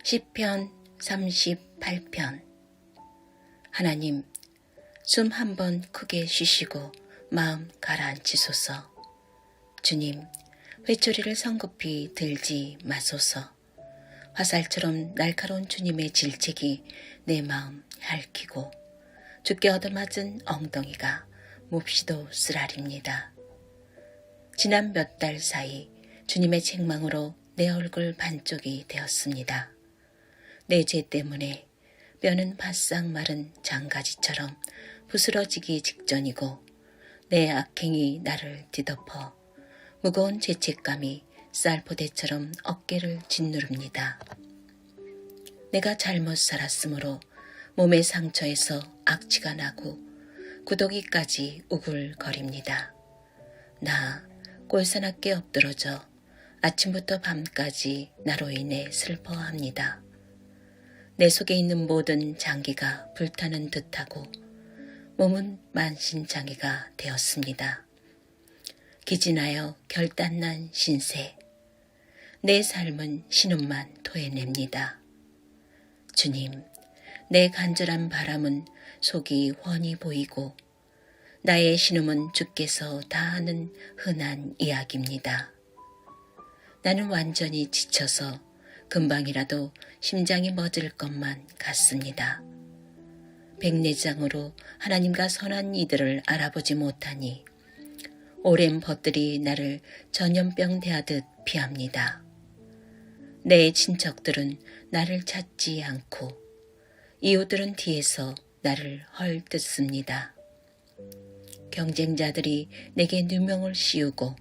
시편 38편. 하나님, 숨 한 번 크게 쉬시고 마음 가라앉히소서. 주님, 회초리를 성급히 들지 마소서. 화살처럼 날카로운 주님의 질책이 내 마음 핥히고 주께 얻어맞은 엉덩이가 몹시도 쓰라립니다. 지난 몇 달 사이 주님의 책망으로 내 얼굴 반쪽이 되었습니다. 내 죄 때문에 뼈는 바싹 마른 장가지처럼 부스러지기 직전이고 내 악행이 나를 뒤덮어 무거운 죄책감이 쌀포대처럼 어깨를 짓누릅니다. 내가 잘못 살았으므로 몸의 상처에서 악취가 나고 구더기까지 우글거립니다. 나 꼴사납게 엎드러져 아침부터 밤까지 나로 인해 슬퍼합니다. 내 속에 있는 모든 장기가 불타는 듯하고 몸은 만신장애가 되었습니다. 기진하여 결단난 신세. 내 삶은 신음만 토해냅니다. 주님, 내 간절한 바람은 속이 훤히 보이고 나의 신음은 주께서 다 아는 흔한 이야기입니다. 나는 완전히 지쳐서 금방이라도 심장이 멎을 것만 같습니다. 백내장으로 하나님과 선한 이들을 알아보지 못하니 오랜 벗들이 나를 전염병 대하듯 피합니다. 내 친척들은 나를 찾지 않고 이웃들은 뒤에서 나를 헐뜯습니다. 경쟁자들이 내게 누명을 씌우고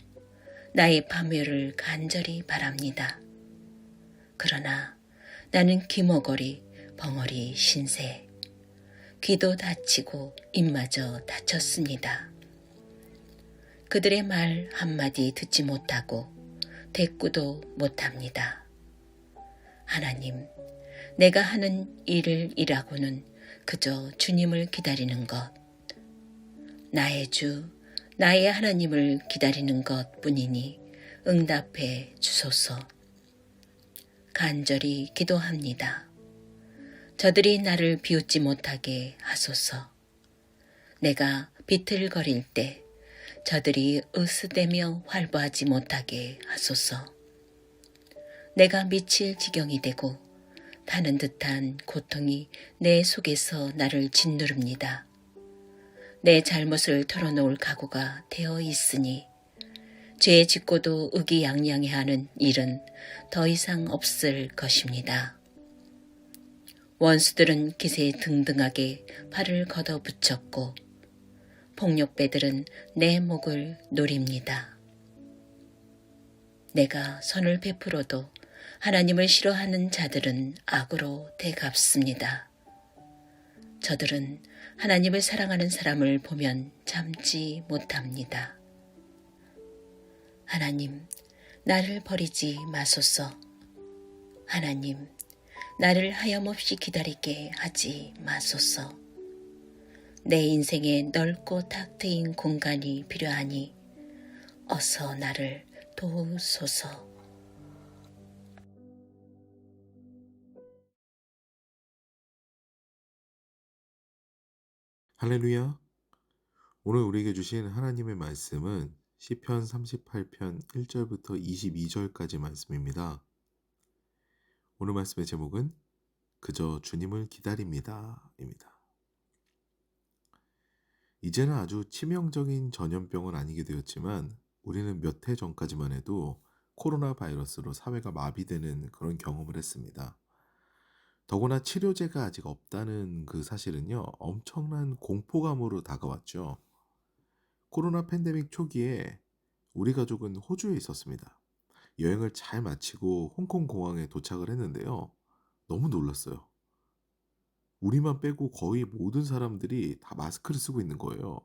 나의 파멸을 간절히 바랍니다. 그러나 나는 귀머거리, 벙어리, 신세, 귀도 다치고 입마저 다쳤습니다. 그들의 말 한마디 듣지 못하고 대꾸도 못합니다. 하나님, 내가 하는 일이라고는 그저 주님을 기다리는 것, 나의 주, 나의 하나님을 기다리는 것 뿐이니 응답해 주소서. 간절히 기도합니다. 저들이 나를 비웃지 못하게 하소서. 내가 비틀거릴 때 저들이 으스대며 활보하지 못하게 하소서. 내가 미칠 지경이 되고 타는 듯한 고통이 내 속에서 나를 짓누릅니다. 내 잘못을 털어놓을 각오가 되어 있으니 죄 짓고도 의기양양해하는 일은 더 이상 없을 것입니다. 원수들은 기세 등등하게 팔을 걷어붙였고 폭력배들은 내 목을 노립니다. 내가 선을 베풀어도 하나님을 싫어하는 자들은 악으로 되갚습니다. 저들은 하나님을 사랑하는 사람을 보면 참지 못합니다. 하나님, 나를 버리지 마소서. 하나님, 나를 하염없이 기다리게 하지 마소서. 내 인생에 넓고 탁 트인 공간이 필요하니 어서 나를 도우소서. 할렐루야. 오늘 우리에게 주신 하나님의 말씀은 시편 38편 1절부터 22절까지 말씀입니다. 오늘 말씀의 제목은 그저 주님을 기다립니다 입니다. 이제는 아주 치명적인 전염병은 아니게 되었지만 우리는 몇 해 전까지만 해도 코로나 바이러스로 사회가 마비되는 그런 경험을 했습니다. 더구나 치료제가 아직 없다는 그 사실은요, 엄청난 공포감으로 다가왔죠. 코로나 팬데믹 초기에 우리 가족은 호주에 있었습니다. 여행을 잘 마치고 홍콩 공항에 도착을 했는데요. 너무 놀랐어요. 우리만 빼고 거의 모든 사람들이 다 마스크를 쓰고 있는 거예요.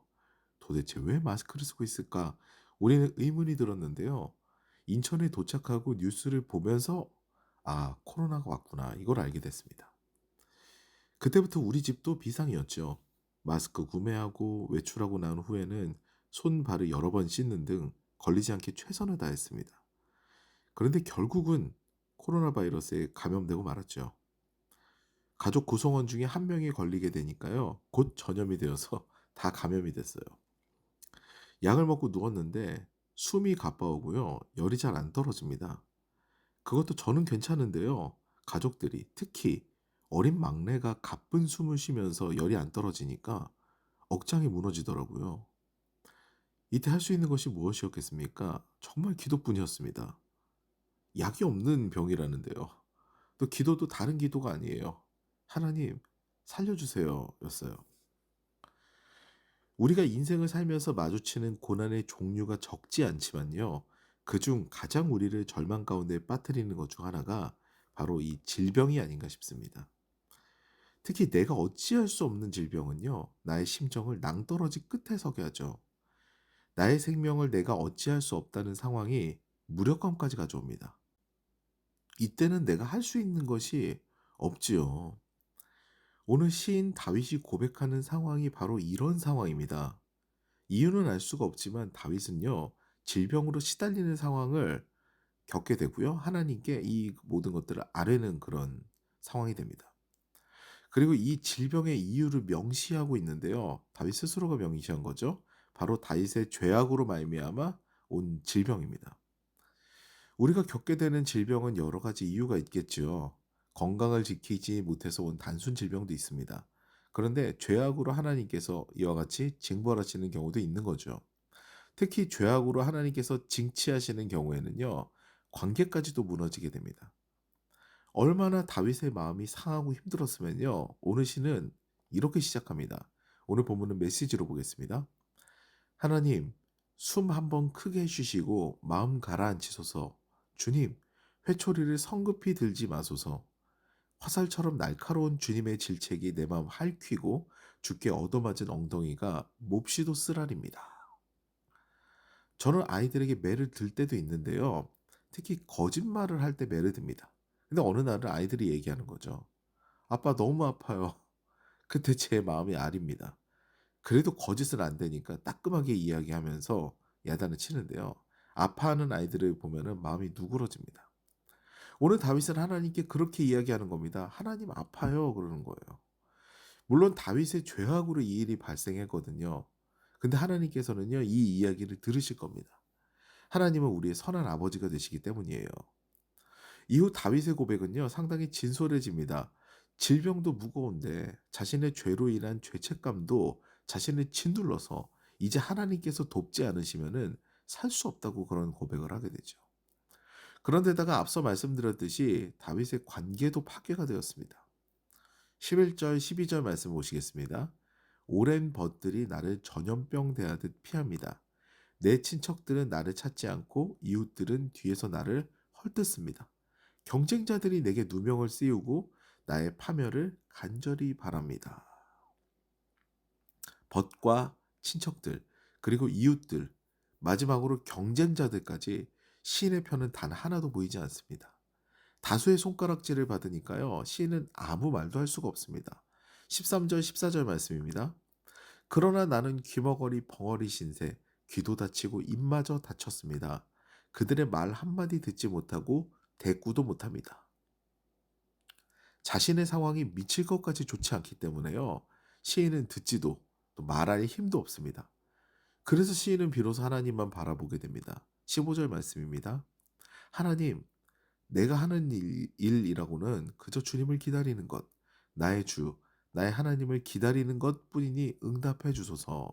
도대체 왜 마스크를 쓰고 있을까? 우리는 의문이 들었는데요. 인천에 도착하고 뉴스를 보면서 아, 코로나가 왔구나. 이걸 알게 됐습니다. 그때부터 우리 집도 비상이었죠. 마스크 구매하고 외출하고 난 후에는 손, 발을 여러 번 씻는 등 걸리지 않게 최선을 다했습니다. 그런데 결국은 코로나 바이러스에 감염되고 말았죠. 가족 구성원 중에 한 명이 걸리게 되니까요. 곧 전염이 되어서 다 감염이 됐어요. 약을 먹고 누웠는데 숨이 가빠오고요. 열이 잘 안 떨어집니다. 그것도 저는 괜찮은데요. 가족들이 특히 어린 막내가 가쁜 숨을 쉬면서 열이 안 떨어지니까 억장이 무너지더라고요. 이때 할 수 있는 것이 무엇이었겠습니까? 정말 기도뿐이었습니다. 약이 없는 병이라는데요. 또 기도도 다른 기도가 아니에요. 하나님, 살려주세요. 였어요. 우리가 인생을 살면서 마주치는 고난의 종류가 적지 않지만요. 그중 가장 우리를 절망 가운데 빠뜨리는 것 중 하나가 바로 이 질병이 아닌가 싶습니다. 특히 내가 어찌할 수 없는 질병은요. 나의 심정을 낭떠러지 끝에 서게 하죠. 나의 생명을 내가 어찌할 수 없다는 상황이 무력감까지 가져옵니다. 이때는 내가 할 수 있는 것이 없지요. 오늘 시인 다윗이 고백하는 상황이 바로 이런 상황입니다. 이유는 알 수가 없지만 다윗은요, 질병으로 시달리는 상황을 겪게 되고요. 하나님께 이 모든 것들을 아뢰는 그런 상황이 됩니다. 그리고 이 질병의 이유를 명시하고 있는데요. 다윗 스스로가 명시한 거죠. 바로 다윗의 죄악으로 말미암아 온 질병입니다. 우리가 겪게 되는 질병은 여러 가지 이유가 있겠죠. 건강을 지키지 못해서 온 단순 질병도 있습니다. 그런데 죄악으로 하나님께서 이와 같이 징벌하시는 경우도 있는 거죠. 특히 죄악으로 하나님께서 징치하시는 경우에는요. 관계까지도 무너지게 됩니다. 얼마나 다윗의 마음이 상하고 힘들었으면요. 오늘 시는 이렇게 시작합니다. 오늘 본문은 메시지로 보겠습니다. 하나님, 숨 한번 크게 쉬시고 마음 가라앉히소서. 주님, 회초리를 성급히 들지 마소서. 화살처럼 날카로운 주님의 질책이 내 마음 핥히고 주께 얻어맞은 엉덩이가 몹시도 쓰라립니다. 저는 아이들에게 매를 들 때도 있는데요. 특히 거짓말을 할 때 매를 듭니다. 근데 어느 날은 아이들이 얘기하는 거죠. 아빠 너무 아파요. 그때 제 마음이 아립니다. 그래도 거짓은 안 되니까 따끔하게 이야기하면서 야단을 치는데요. 아파하는 아이들을 보면은 마음이 누그러집니다. 오늘 다윗은 하나님께 그렇게 이야기하는 겁니다. 하나님 아파요. 그러는 거예요. 물론 다윗의 죄악으로 이 일이 발생했거든요. 근데 하나님께서는요, 이 이야기를 들으실 겁니다. 하나님은 우리의 선한 아버지가 되시기 때문이에요. 이후 다윗의 고백은요, 상당히 진솔해집니다. 질병도 무거운데 자신의 죄로 인한 죄책감도 자신을 짓눌러서 이제 하나님께서 돕지 않으시면은 살 수 없다고 그런 고백을 하게 되죠. 그런데다가 앞서 말씀드렸듯이 다윗의 관계도 파괴가 되었습니다. 11절, 12절 말씀 보시겠습니다. 오랜 벗들이 나를 전염병 대하듯 피합니다. 내 친척들은 나를 찾지 않고 이웃들은 뒤에서 나를 헐뜯습니다. 경쟁자들이 내게 누명을 씌우고 나의 파멸을 간절히 바랍니다. 벗과 친척들, 그리고 이웃들, 마지막으로 경쟁자들까지 시인의 편은 단 하나도 보이지 않습니다. 다수의 손가락질을 받으니까요. 시인은 아무 말도 할 수가 없습니다. 13절, 14절 말씀입니다. 그러나 나는 귀머거리 벙어리 신세, 귀도 다치고 입마저 다쳤습니다. 그들의 말 한마디 듣지 못하고 대꾸도 못합니다. 자신의 상황이 미칠 것까지 좋지 않기 때문에요. 시인은 듣지도 또 말할 힘도 없습니다. 그래서 시인은 비로소 하나님만 바라보게 됩니다. 15절 말씀입니다. 하나님, 내가 하는 일이라고는 그저 주님을 기다리는 것, 나의 주, 나의 하나님을 기다리는 것 뿐이니 응답해 주소서.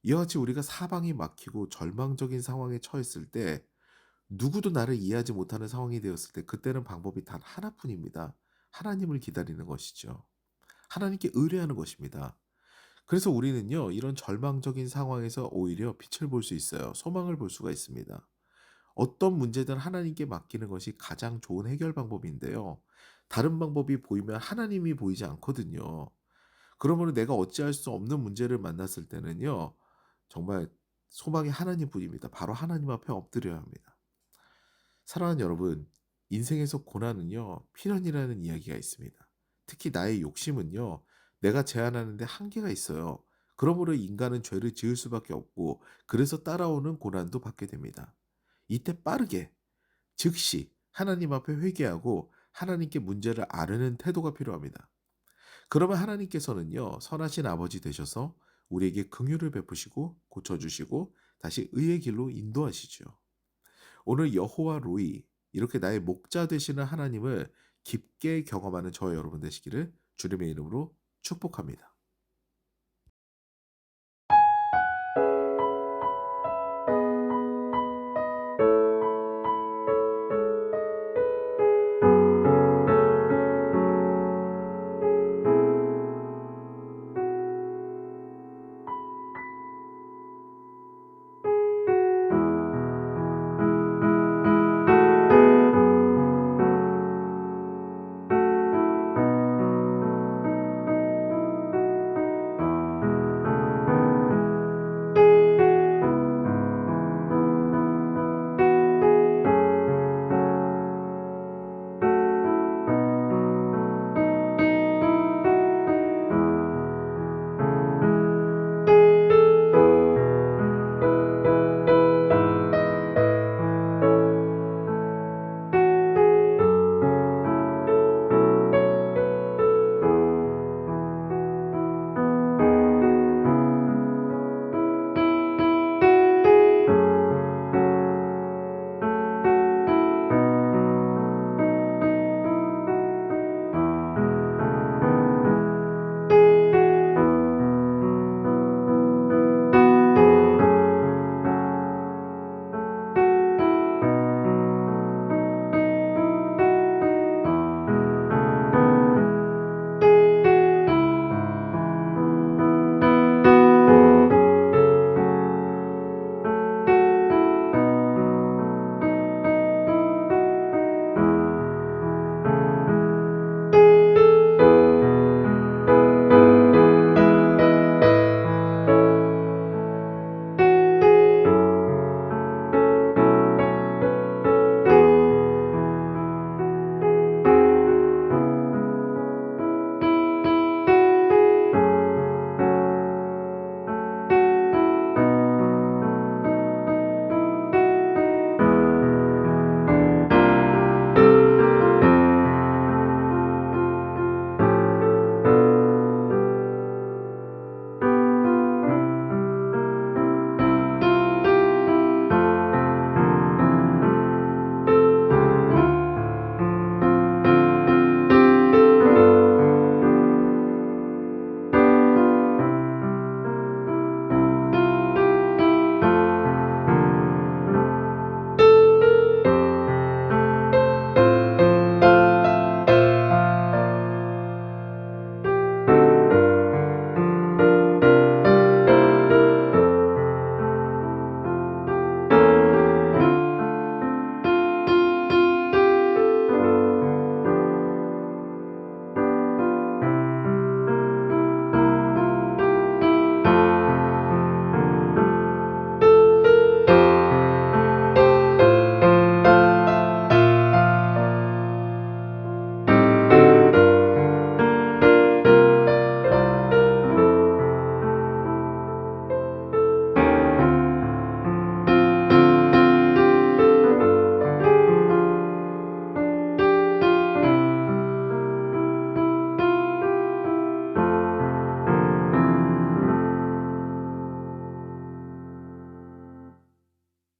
이와 같이 우리가 사방이 막히고 절망적인 상황에 처했을 때 누구도 나를 이해하지 못하는 상황이 되었을 때 그때는 방법이 단 하나뿐입니다. 하나님을 기다리는 것이죠. 하나님께 의뢰하는 것입니다. 그래서 우리는요, 이런 절망적인 상황에서 오히려 빛을 볼 수 있어요. 소망을 볼 수가 있습니다. 어떤 문제든 하나님께 맡기는 것이 가장 좋은 해결 방법인데요. 다른 방법이 보이면 하나님이 보이지 않거든요. 그러면 내가 어찌할 수 없는 문제를 만났을 때는요, 정말 소망이 하나님뿐입니다. 바로 하나님 앞에 엎드려야 합니다. 사랑하는 여러분, 인생에서 고난은요, 필연이라는 이야기가 있습니다. 특히 나의 욕심은요, 내가 제한하는데 한계가 있어요. 그러므로 인간은 죄를 지을 수밖에 없고, 그래서 따라오는 고난도 받게 됩니다. 이때 빠르게 즉시 하나님 앞에 회개하고 하나님께 문제를 아뢰는 태도가 필요합니다. 그러면 하나님께서는요, 선하신 아버지 되셔서 우리에게 긍휼을 베푸시고 고쳐주시고 다시 의의 길로 인도하시죠. 오늘 여호와 로이, 이렇게 나의 목자 되시는 하나님을 깊게 경험하는 저와 여러분 되시기를 주님의 이름으로 축복합니다.